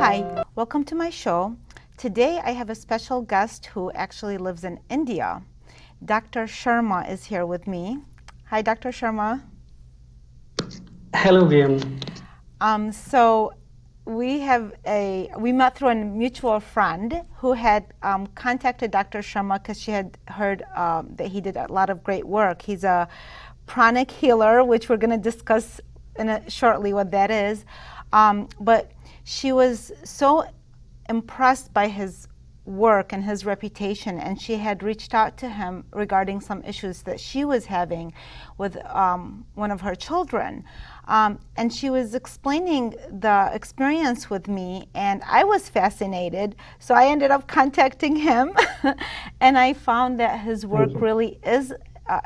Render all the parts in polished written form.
Hi, welcome to my show. Today I have a special guest who actually lives in India. Dr. Sharma is here with me. Hi, Dr. Sharma. Hello, VM. So we met through a mutual friend who had contacted Dr. Sharma because she had heard that he did a lot of great work. He's a pranic healer, which we're going to discuss shortly what that is. But she was so impressed by his work and his reputation, and she had reached out to him regarding some issues that she was having with one of her children. And she was explaining the experience with me, and I was fascinated. So I ended up contacting him, and I found that his work really is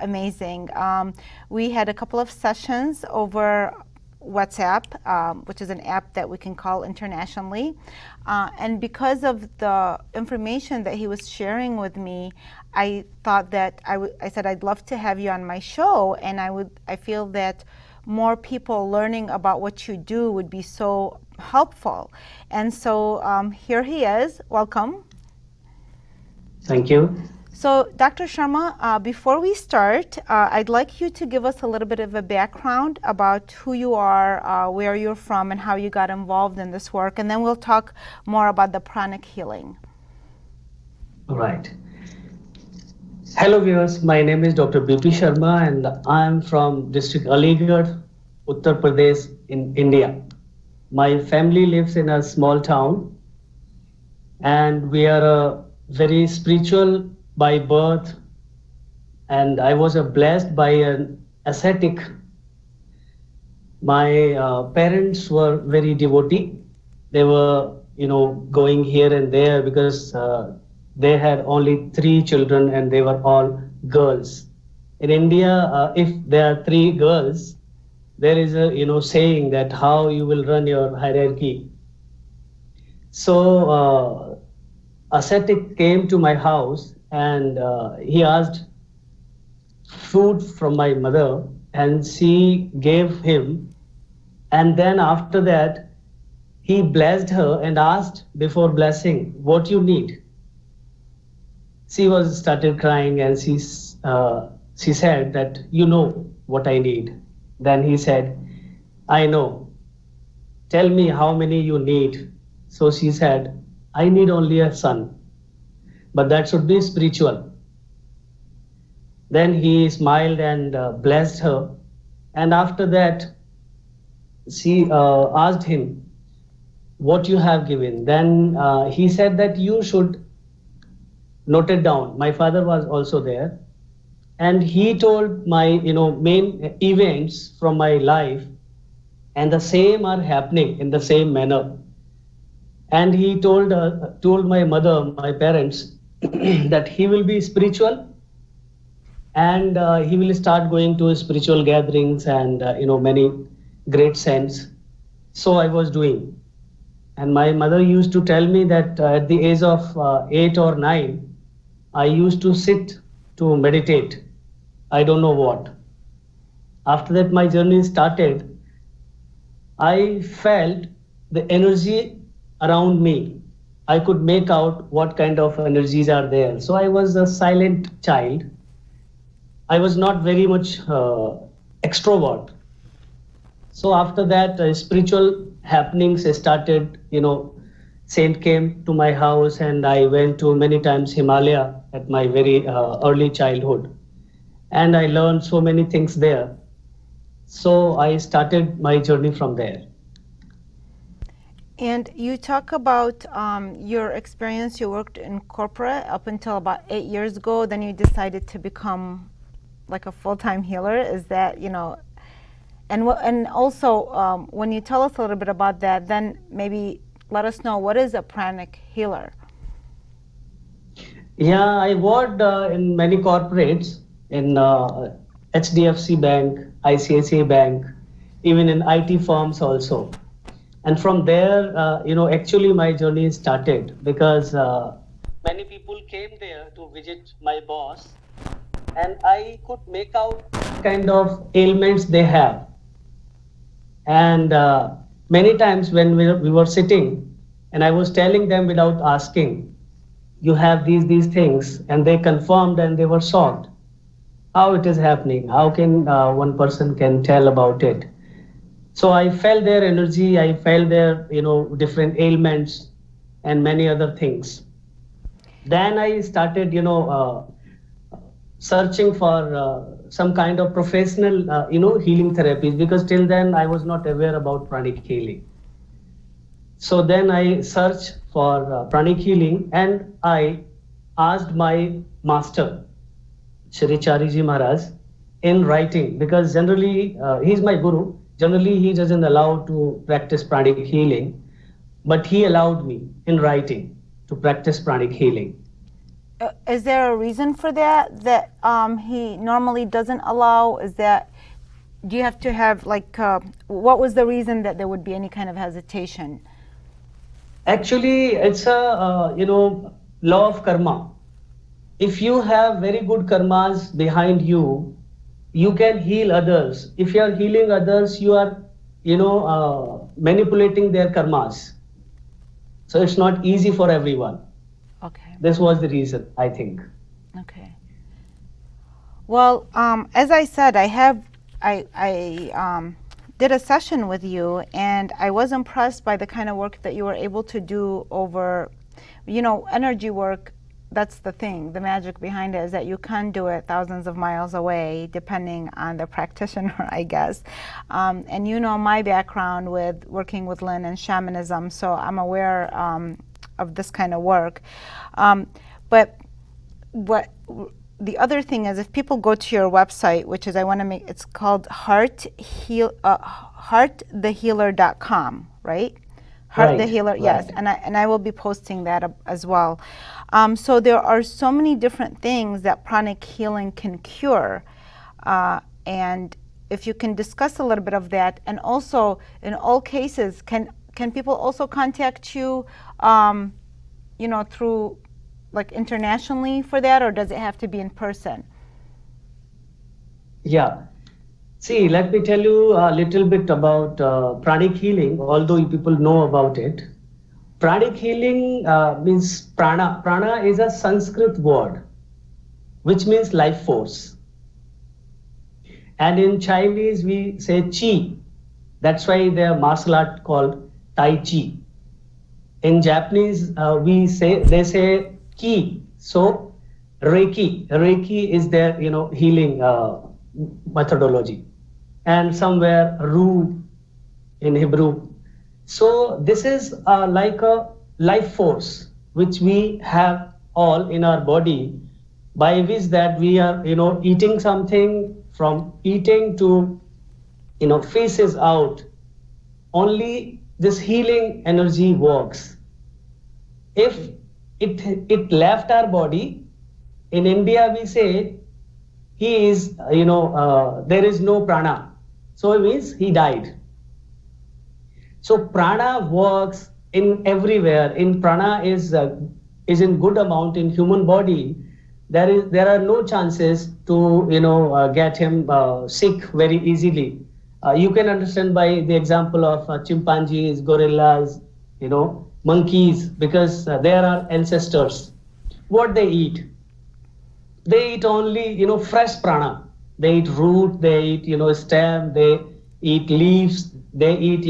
amazing. We had a couple of sessions over WhatsApp, which is an app that we can call internationally. And because of the information that he was sharing with me, I thought that I said I'd love to have you on my show, and I feel that more people learning about what you do would be so helpful. And so here he is. Welcome. Thank you. So, Dr. Sharma, before we start, I'd like you to give us a little bit of a background about who you are, where you're from, and how you got involved in this work, and then we'll talk more about the pranic healing. All right. Hello, viewers. My name is Dr. BP Sharma, and I'm from District Aligarh, Uttar Pradesh, in India. My family lives in a small town, and we are very spiritual by birth, and I was blessed by an ascetic. My parents were very devotee. They were, going here and there because they had only 3 children and they were all girls. In India, if there are 3 girls, there is a saying that how you will run your hierarchy. So ascetic came to my house and he asked food from my mother, and she gave him. And then after that, he blessed her and asked before blessing, what you need? She started crying, and she said that you know what I need. Then he said, I know. Tell me how many you need. So she said, I need only a son, but that should be spiritual. Then he smiled and blessed her. And after that, she asked him, what you have given. Then he said that you should note it down. My father was also there. And he told my, main events from my life, and the same are happening in the same manner. And he told my mother, my parents, that he will be spiritual, and he will start going to spiritual gatherings and many great saints. So I was doing, and my mother used to tell me that at the age of 8 or 9, I used to sit to meditate. I don't know what. After that, my journey started. I felt the energy around me. I could make out what kind of energies are there. So I was a silent child. I was not very much extrovert. So after that, spiritual happenings started. Saint came to my house, and I went to many times Himalaya at my very early childhood. And I learned so many things there. So I started my journey from there. And you talk about your experience. You worked in corporate up until about 8 years ago. Then you decided to become like a full-time healer. Is that, and also when you tell us a little bit about that, then maybe let us know, what is a pranic healer? Yeah, I worked in many corporates, in HDFC Bank, ICICI Bank, even in IT firms also. And from there, actually my journey started because many people came there to visit my boss, and I could make out what kind of ailments they have. And many times when we were sitting, and I was telling them without asking, you have these things, and they confirmed and they were shocked. How it is happening? How can one person can tell about it? So I felt their energy. I felt their different ailments and many other things. Then I started searching for some kind of professional healing therapies, because till then I was not aware about pranic healing. So then I searched for pranic healing, and I asked my master, Shri Chariji Maharaj, in writing, because generally he's my guru. Generally, he doesn't allow to practice pranic healing, but he allowed me in writing to practice pranic healing. Is there a reason for that? That he normally doesn't allow? Is that, do you have to have what was the reason that there would be any kind of hesitation? Actually, it's a law of karma. If you have very good karmas behind you, you can heal others. If you are healing others, you are manipulating their karmas. So it's not easy for everyone. Okay. This was the reason, I think. Okay. Well, as I said, I did a session with you, and I was impressed by the kind of work that you were able to do over, energy work. That's the thing. The magic behind it is that you can do it thousands of miles away, depending on the practitioner, I guess. And my background with working with Lynn and shamanism, so I'm aware of this kind of work. But what the other thing is, if people go to your website, which is it's called heartthehealer.com, right? Heart the Healer, right. Yes, and I will be posting that as well. So there are so many different things that pranic healing can cure, and if you can discuss a little bit of that, and also in all cases, can people also contact you, through internationally for that, or does it have to be in person? Yeah. See, let me tell you a little bit about pranic healing, although people know about it. Pranic healing means prana. Prana is a Sanskrit word which means life force. And in Chinese, we say chi. That's why their martial art called Tai Chi. In Japanese, they say ki. So Reiki is their healing methodology, and somewhere Ru in Hebrew. So this is like a life force which we have all in our body, by which that we are eating something, from eating to feces out. Only this healing energy works. If it left our body, in India we say he is there is no prana, so it means he died. So prana works in everywhere. In prana is in good amount in human body. There are no chances to get him sick very easily. You can understand by the example of chimpanzees, gorillas, monkeys, because they are our ancestors. What they eat? They eat only fresh prana. They eat root, they eat stem, they eat leaves, they eat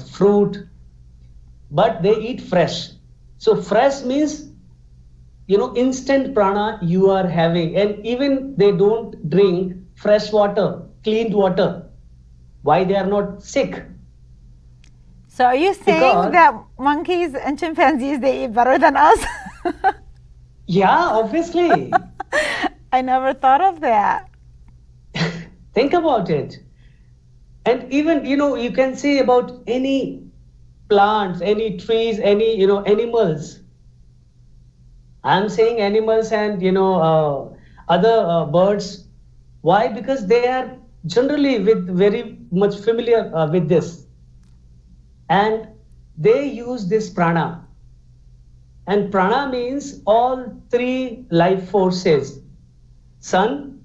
fruit, but they eat fresh. So fresh means instant prana you are having, and even they don't drink fresh water, clean water. Why they are not sick? So are you saying that monkeys and chimpanzees, they eat better than us? Yeah, obviously. I never thought of that. Think about it. And even you can say about any plants, any trees, any animals. I'm saying animals and other birds. Why? Because they are generally very much familiar with this, and they use this prana. And prana means all three life forces. Sun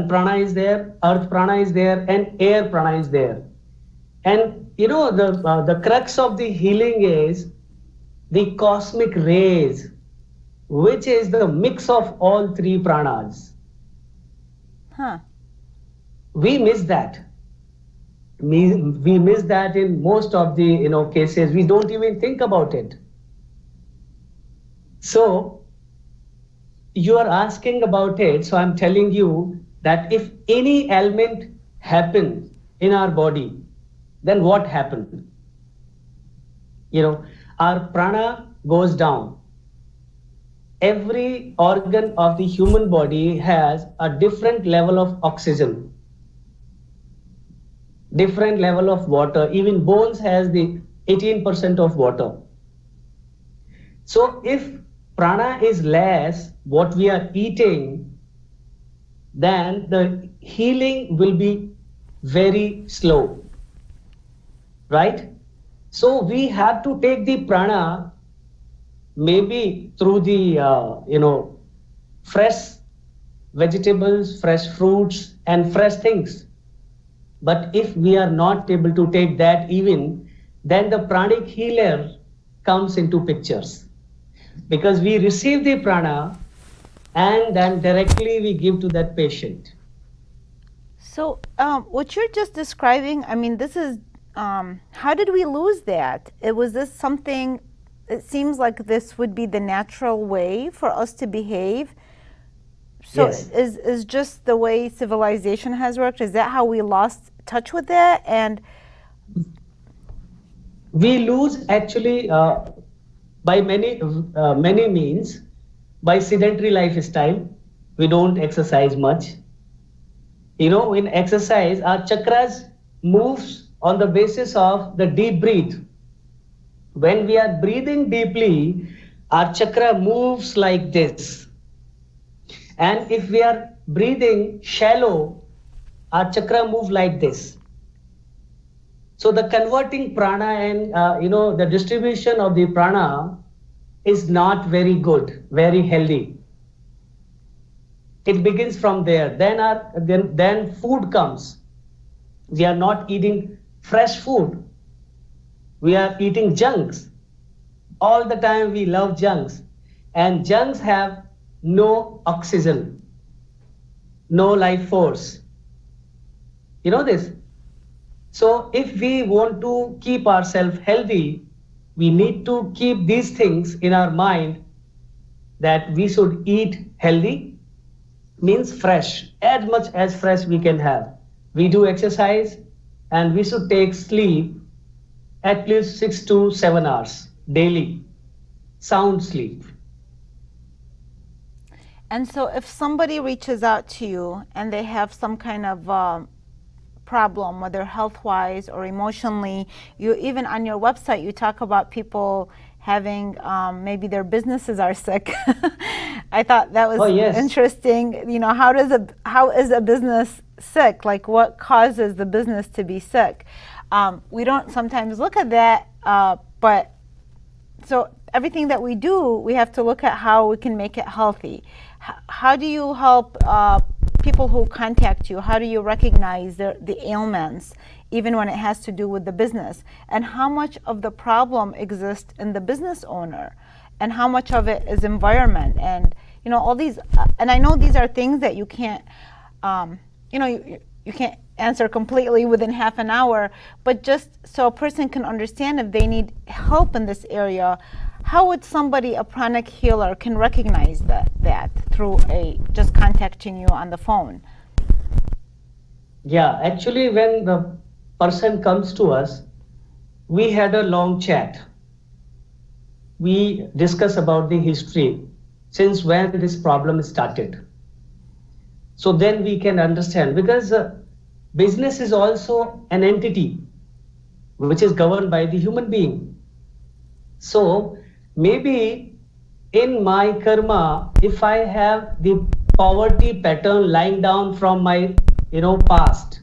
prana is there, earth prana is there, and air prana is there. And the crux of the healing is the cosmic rays, which is the mix of all three pranas. Huh. We miss that. We miss that in most of the cases. We don't even think about it. So you are asking about it. So I'm telling you that if any ailment happens in our body, then what happened? Our prana goes down. Every organ of the human body has a different level of oxygen, different level of water. Even bones has the 18% of water. So if prana is less, what we are eating, then the healing will be very slow, right? So we have to take the prana maybe through the fresh vegetables, fresh fruits, and fresh things. But if we are not able to take that even, then the pranic healer comes into pictures, because we receive the prana and then directly we give to that patient. So what you're just describing, I mean, this is, how did we lose that? Was this something, it seems like this would be the natural way for us to behave. So Yes. is just the way civilization has worked? Is that how we lost touch with that? And We lose actually by many means. By sedentary lifestyle, we don't exercise much. In exercise, our chakras moves on the basis of the deep breath. When we are breathing deeply, our chakra moves like this. And if we are breathing shallow, our chakra move like this. So the converting prana and the distribution of the prana is not very good, very healthy. It begins from there. Then food comes. We are not eating fresh food. We are eating junks. All the time we love junks. And junks have no oxygen, no life force. You know this? So if we want to keep ourselves healthy, we need to keep these things in our mind, that we should eat healthy, means fresh, as much as fresh we can have. We do exercise, and we should take sleep at least 6 to 7 hours daily, sound sleep. And so if somebody reaches out to you and they have some kind of problem, whether health-wise or emotionally, you even on your website you talk about people having maybe their businesses are sick. I thought that was Oh, yes. interesting. How is a business sick? Like, what causes the business to be sick? We don't sometimes look at that, but so everything that we do, we have to look at how we can make it healthy. How do you help people who contact you? How do you recognize the ailments, even when it has to do with the business? And how much of the problem exists in the business owner? And how much of it is environment? And all these, and I know these are things that you can't, you can't answer completely within half an hour, but just so a person can understand if they need help in this area, how would somebody, a pranic healer, can recognize that through just contacting you on the phone? Yeah, actually, when the person comes to us, we had a long chat. We discuss about the history, since when this problem started. So then we can understand, because business is also an entity which is governed by the human being. So maybe in my karma, if I have the poverty pattern lying down from my past,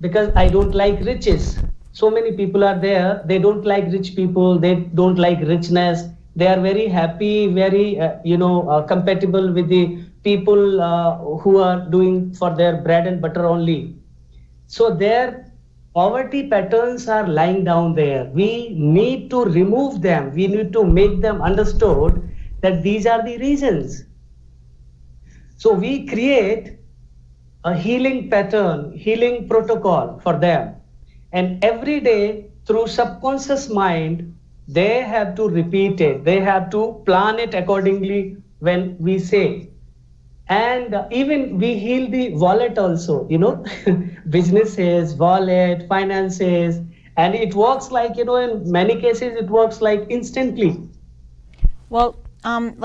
because I don't like riches. So many people are there, they don't like rich people, they don't like richness. They are very happy, very compatible with the people who are doing for their bread and butter only. So their poverty patterns are lying down there. We need to remove them. We need to make them understood that these are the reasons. So we create a healing pattern, healing protocol for them. And every day, through subconscious mind, they have to repeat it. They have to plan it accordingly when we say. And even we heal the wallet also, businesses, wallet, finances. And it works like, in many cases, it works like instantly. Well,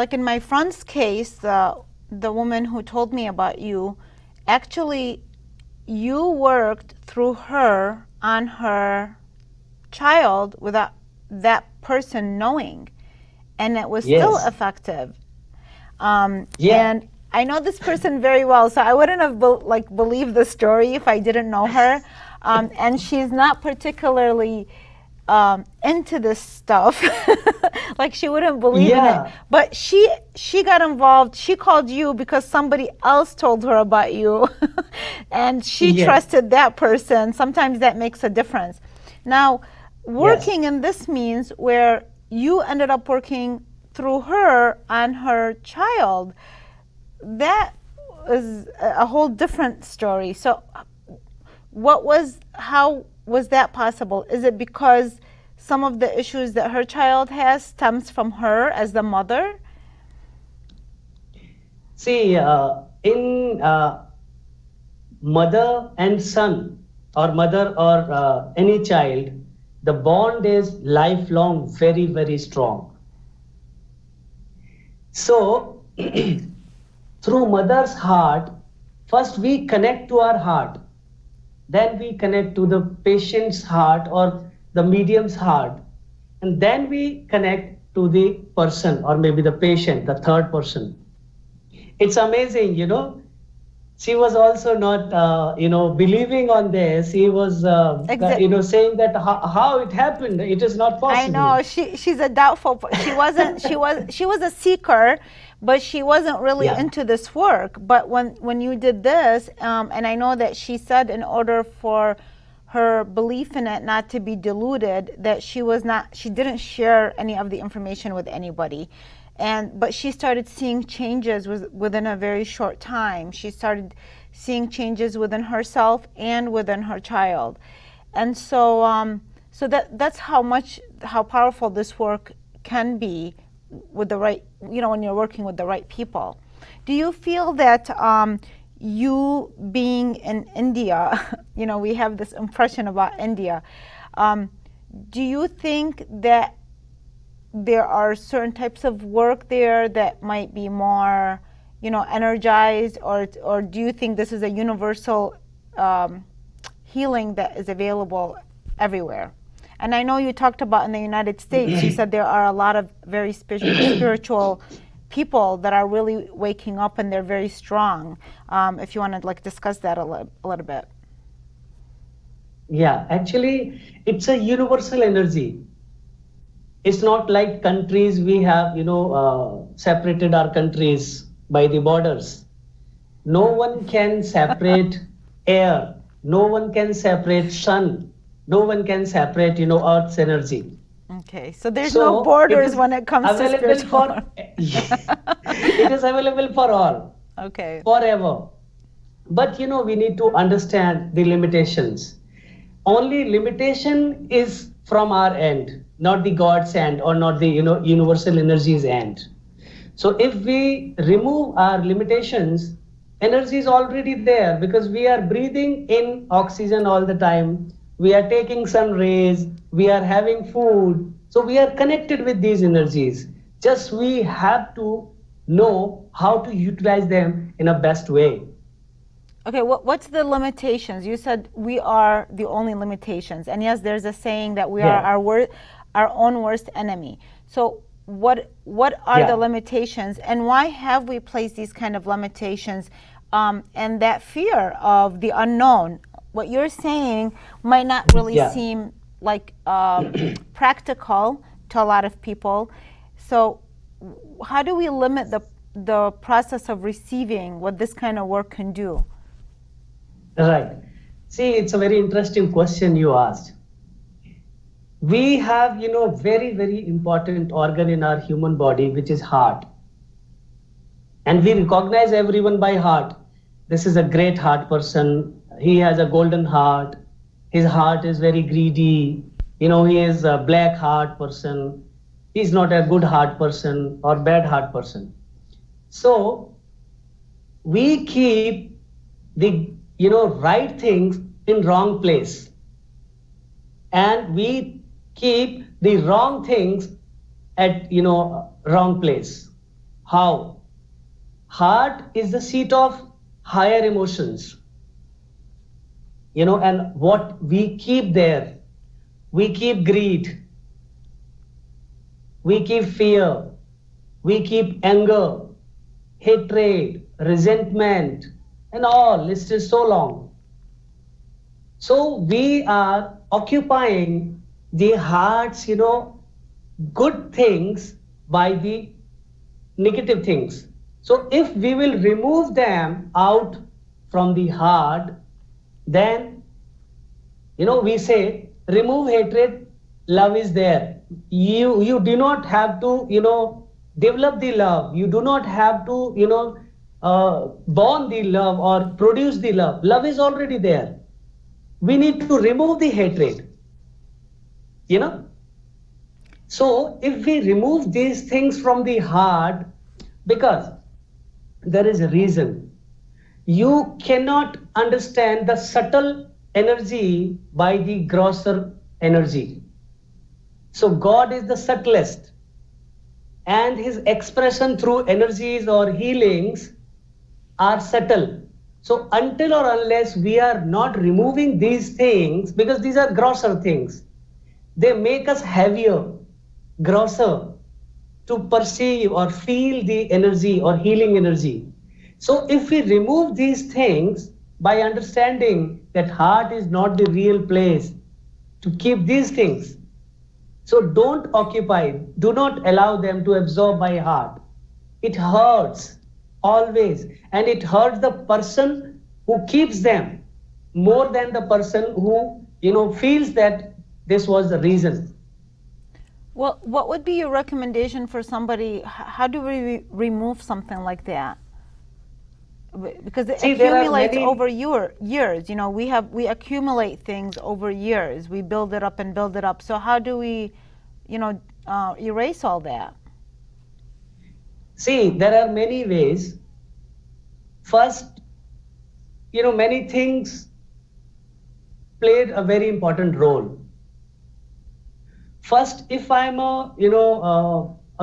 like in my friend's case, the woman who told me about you, actually, you worked through her on her child without that person knowing, and it was still Yes. effective. Yeah. And I know this person very well, so I wouldn't have believed the story if I didn't know her. And she's not particularly into this stuff. Like she wouldn't believe in it. Yeah. But she got involved. She called you because somebody else told her about you, and she Yes. trusted that person. Sometimes that makes a difference. Now, working in this means where you ended up working through her on her child, that is a whole different story. So how was that possible? Is it because some of the issues that her child has stems from her as the mother? See, in mother and son, or mother or any child, the bond is lifelong, very, very strong. So, through mother's heart, first we connect to our heart, then we connect to the patient's heart or the medium's heart, and then we connect to the person or maybe the patient, the third person. It's amazing, she was also not believing on this. He was saying that how it happened, it is not I possible. know she's a doubtful. She was a seeker, but she wasn't really Yeah. into this work. But when you did this, and I know that she said in order for her belief in it not to be diluted, that she didn't share any of the information with anybody. But she started seeing changes within a very short time. She started seeing changes within herself and within her child. And so that's how powerful this work can be with the right, when you're working with the right people. Do you feel that you being in India, we have this impression about India, do you think that there are certain types of work there that might be more, energized, or do you think this is a universal healing that is available everywhere? And I know you talked about in the United States, you said there are a lot of very spiritual people that are really waking up and they're very strong. If you want to discuss that a little bit. Yeah, actually, it's a universal energy. It's not like countries we have, separated our countries by the borders. No one can separate air. No one can separate sun. No one can separate, Earth's energy. Okay, so there's no borders when it comes to spiritual. It is available for all. Okay. Forever. But we need to understand the limitations. Only limitation is from our end, not the God's end or not the universal energy's end. So if we remove our limitations, energy is already there because we are breathing in oxygen all the time. We are taking sun rays, we are having food. So we are connected with these energies. Just we have to know how to utilize them in a best way. Okay, what's the limitations? You said we are the only limitations. And yes, there's a saying that we are our own worst enemy. So what are the limitations, and why have we placed these kind of limitations, and that fear of the unknown? What you're saying might not really seem like practical to a lot of people. So how do we limit the process of receiving what this kind of work can do? Right. See, it's a very interesting question you asked. We have, very, very important organ in our human body, which is heart. And we recognize everyone by heart. This is a great heart person. He has a golden heart. His heart is very greedy. He is a black heart person. He's not a good heart person or bad heart person. So we keep the, right things in wrong place. And we keep the wrong things at, wrong place. How? Heart is the seat of higher emotions. And what we keep there, we keep greed, we keep fear, we keep anger, hatred, resentment, and all. List is so long. So we are occupying the heart's, good things by the negative things. So if we will remove them out from the heart, then, we say, remove hatred, love is there. You do not have to, develop the love. You do not have to, born the love or produce the love. Love is already there. We need to remove the hatred. So if we remove these things from the heart, because there is a reason. You cannot understand the subtle energy by the grosser energy. So God is the subtlest, and his expression through energies or healings are subtle. So until or unless we are not removing these things, because these are grosser things, they make us heavier, grosser, to perceive or feel the energy or healing energy. So if we remove these things by understanding that heart is not the real place to keep these things, so don't occupy, do not allow them to absorb by heart. It hurts always, and it hurts the person who keeps them more than the person who, feels that this was the reason. Well, what would be your recommendation for somebody? How do we remove something like that? Because it accumulates over years. We accumulate things over years. We build it up and build it up. So how do we, erase all that? See, there are many ways. First, many things played a very important role. First, if I'm a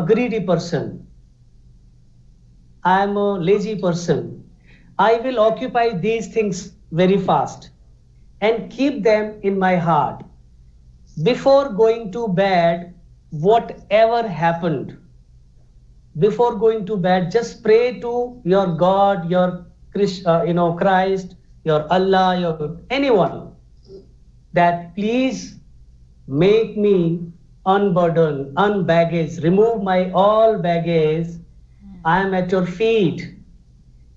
greedy person, I'm a lazy person, I will occupy these things very fast and keep them in my heart. Before going to bed, whatever happened, before going to bed, just pray to your God, your Christ, your Allah, your anyone, that please make me unburden, unbaggage, remove my all baggage. I am at your feet,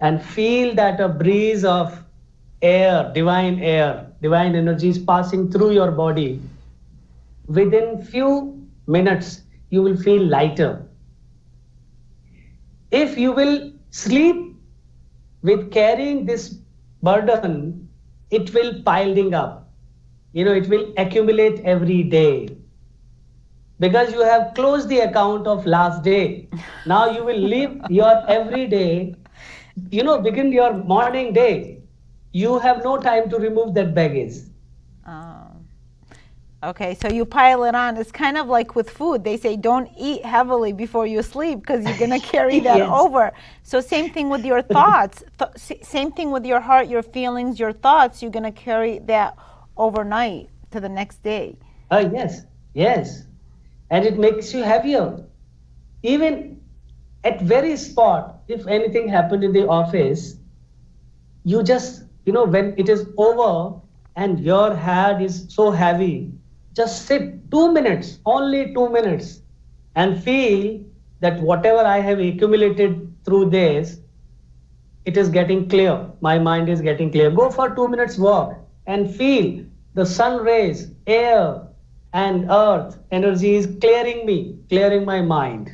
and feel that a breeze of air, divine energy is passing through your body. Within few minutes, you will feel lighter. If you will sleep with carrying this burden, it will piling up. It will accumulate every day. Because you have closed the account of last day. Now you will live your every day, begin your morning day. You have no time to remove that baggage. Okay, so you pile it on. It's kind of like with food. They say don't eat heavily before you sleep because you're going to carry that Yes. over. So same thing with your thoughts. Same thing with your heart, your feelings, your thoughts. You're going to carry that overnight to the next day. Yes. And it makes you heavier. Even at very spot, if anything happened in the office, you just, when it is over and your head is so heavy, just sit 2 minutes, only 2 minutes, and feel that whatever I have accumulated through this, it is getting clear. My mind is getting clear. Go for 2 minutes walk. and feel the sun rays, air, and earth energy is clearing me, clearing my mind.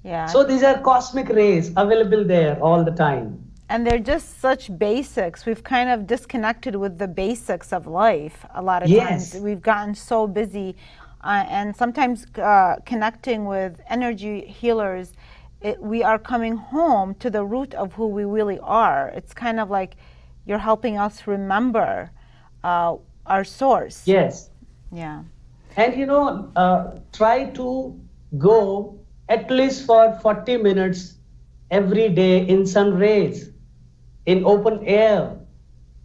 Yeah. So these are cosmic rays available there all the time. And they're just such basics. We've kind of disconnected with the basics of life a lot of Yes. times. We've gotten so busy, and sometimes connecting with energy healers, we are coming home to the root of who we really are. It's kind of like you're helping us remember our source. Yes. Yeah. And try to go at least for 40 minutes every day in sun rays, in open air.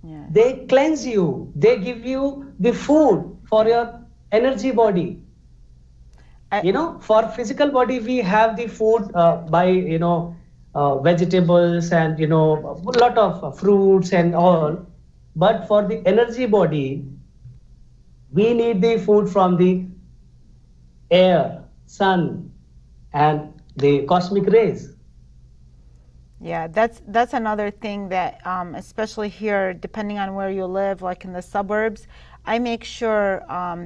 Yeah. They cleanse you, they give you the food for your energy body. For physical body, we have the food by, vegetables and, a lot of fruits and all. But for the energy body, we need the food from the air, sun, and the cosmic rays. Yeah, that's another thing that, especially here, depending on where you live, like in the suburbs, I make sure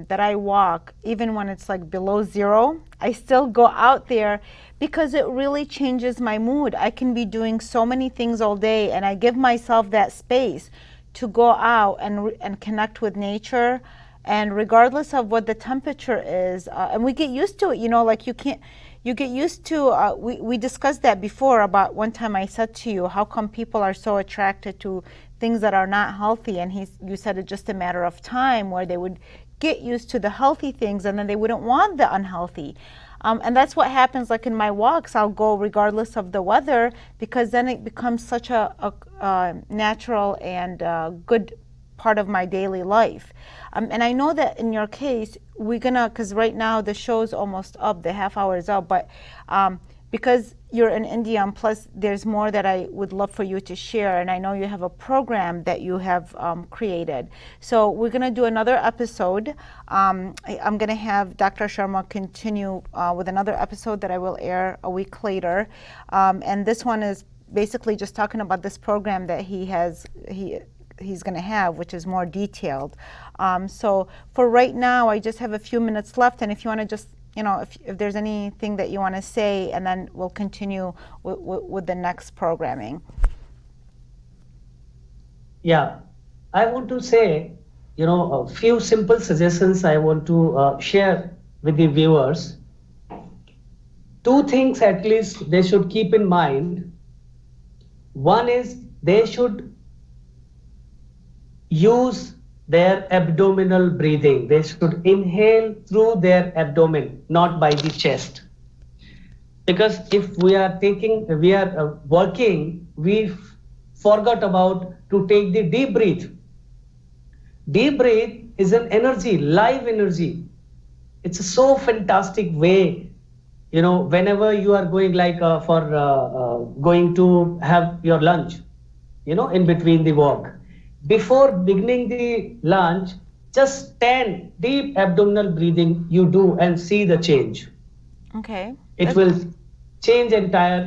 that I walk, even when it's like below zero. I still go out there because it really changes my mood. I can be doing so many things all day, and I give myself that space to go out and connect with nature. And regardless of what the temperature is, and we get used to it, like you get used to, we discussed that before about one time I said to you, how come people are so attracted to things that are not healthy? And you said it's just a matter of time where they would get used to the healthy things and then they wouldn't want the unhealthy. And that's what happens like in my walks. I'll go regardless of the weather because then it becomes such a natural and good part of my daily life. And I know that in your case, we're gonna, because right now the show's almost up, the half hour is up, but because you're in India, and plus there's more that I would love for you to share, and I know you have a program that you have created. So we're gonna do another episode. I'm gonna have Dr. Sharma continue with another episode that I will air a week later. And this one is basically just talking about this program that he's going to have, which is more detailed. So for right now, I just have a few minutes left, and if you want to just, if there's anything that you want to say, and then we'll continue with the next programming. Yeah, I want to say, a few simple suggestions I want to share with the viewers. Two things at least they should keep in mind. One is they should use their abdominal breathing. They should inhale through their abdomen, not by the chest. Because if we are working, we forgot about to take the deep breath. Deep breath is an energy, live energy. It's a so fantastic way. Whenever you are going going to have your lunch, in between the walk. Before beginning the lunch, just 10 deep abdominal breathing you do and see the change. Okay. It will change entire,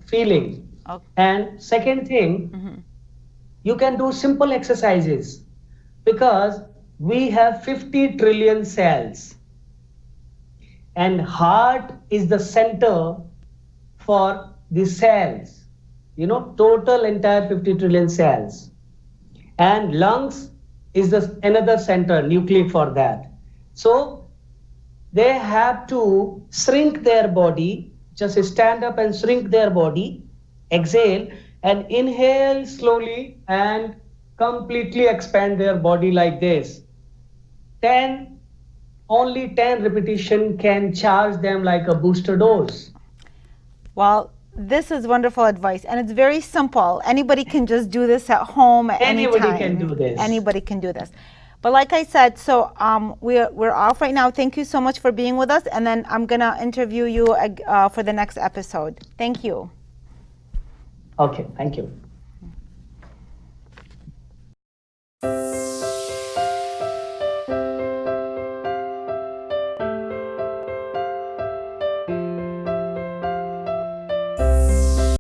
feeling. Okay. And second thing, you can do simple exercises because we have 50 trillion cells. And heart is the center for the cells, total entire 50 trillion cells. And lungs is another center, nuclei for that. So they have to shrink their body, just stand up and shrink their body, exhale and inhale slowly and completely expand their body like this. Only 10 repetition can charge them like a booster dose. Well, this is wonderful advice, and it's very simple. Anybody can just do this at home at any time. Anybody can do this. Anybody can do this. But like I said, so we're off right now. Thank you so much for being with us, and then I'm gonna interview you for the next episode. Thank you. Okay, thank you.